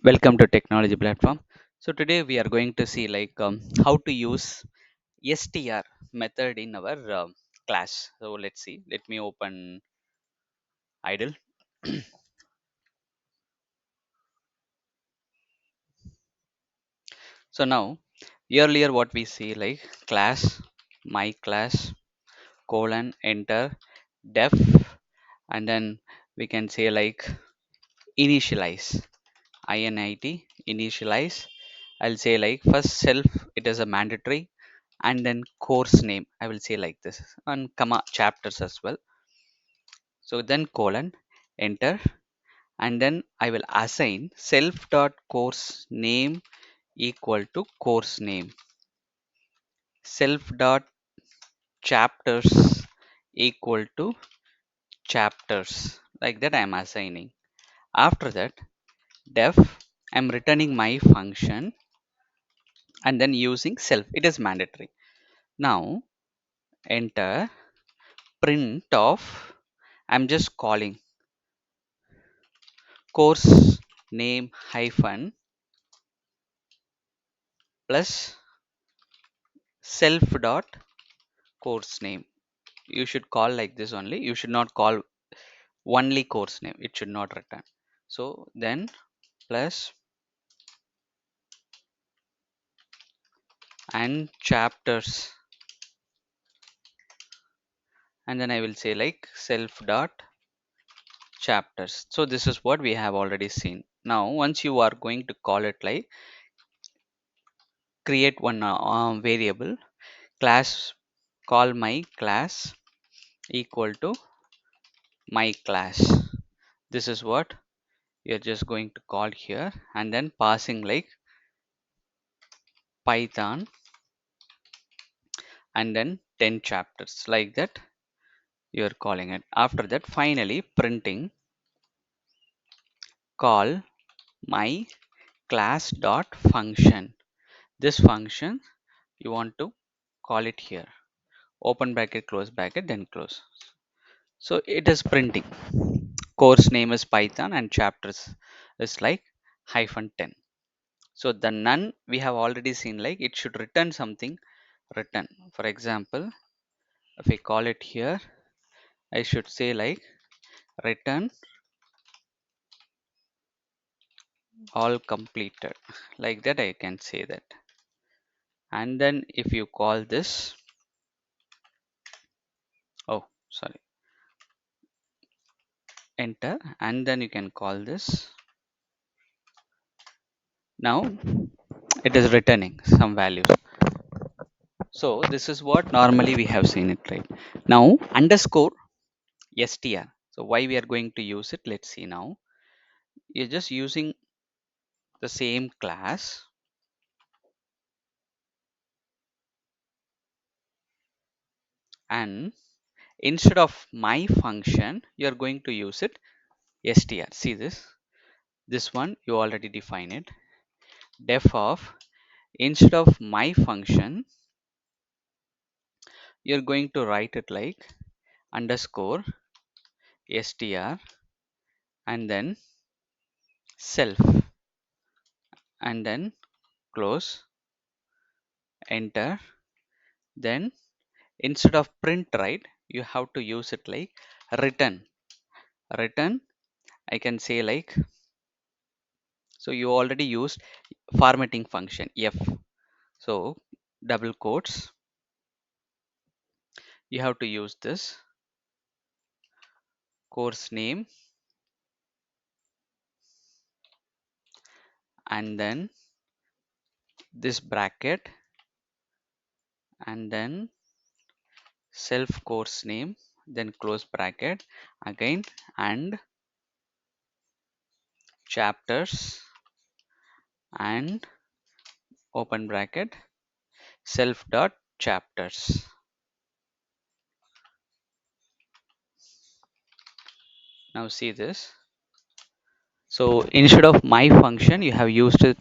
Welcome to technology platform. So today we are going to see how to use str method in our class. So let's see, let me open idle. So now earlier what we see, like class, my class, colon, enter, def, and then we can say like initialize, init, initialize. I'll say like first self, it is a mandatory, and then course name I will say like this, and comma chapters as well. So then colon, enter, and then I will assign self dot course name equal to course name, self dot chapters equal to chapters, like that I am assigning. After that, def, I'm returning my function, and then using self, it is mandatory. Now enter, print of, I'm just calling course name hyphen plus self dot course name. You should call like this only. You should not call only course name. It should not return. So then plus and chapters, and then I will say like self dot chapters. So this is what we have already seen. Now once you are going to call it, like create one variable class, call my class equal to my class. This is what you're just going to call here, and then passing like python, and then 10 chapters, like that you're calling it. After that, finally printing call my class dot function. This function you want to call it here, open bracket, close bracket, then close. So it is printing course name is python and chapters is like hyphen 10. So the none we have already seen, like it should return something, return. For example, if we call it here, I should say like return all completed, like that I can say that. And then if you call this, oh sorry, enter, and then you can call this. Now it is returning some values. So this is what normally we have seen it, right? Now underscore str, so why we are going to use it, let's see. Now you're just using the same class, and instead of my function you're going to use it str. See this one you already define it, def of, instead of my function you're going to write it like underscore str, and then self, and then close, enter. Then instead of print, right, you have to use it like return, return. I can say like, so you already used formatting function f, so double quotes, you have to use this course name, and then this bracket, and then self course name, then close bracket again, and chapters, and open bracket, self dot chapters. Now see this. So instead of my function you have used it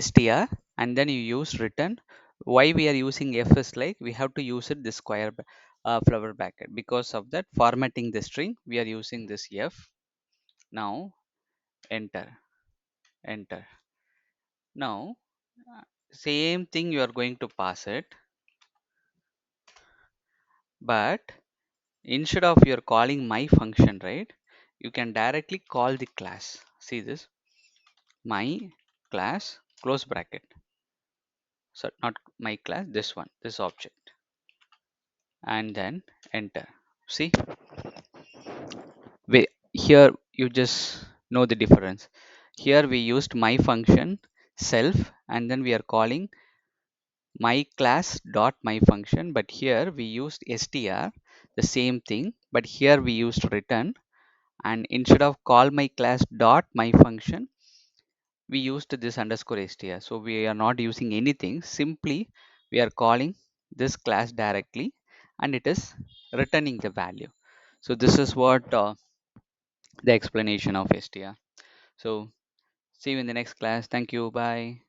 str, and then you use return. Why we are using f is like we have to use it this square flower bracket, because of that formatting the string we are using this f. Now enter. enter. Now same thing you are going to pass it, but instead of you're calling my function, right, you can directly call the class. See this, my class close bracket, so not my class, this one, this object, and then enter. See, we here you just know the difference. Here we used my function self, and then we are calling my class dot my function, but here we used str, the same thing, but here we used return, and instead of call my class dot my function, we used this underscore str. So we are not using anything, simply we are calling this class directly, and it is returning the value. So this is what the explanation of str. So see you in the next class. Thank you. Bye.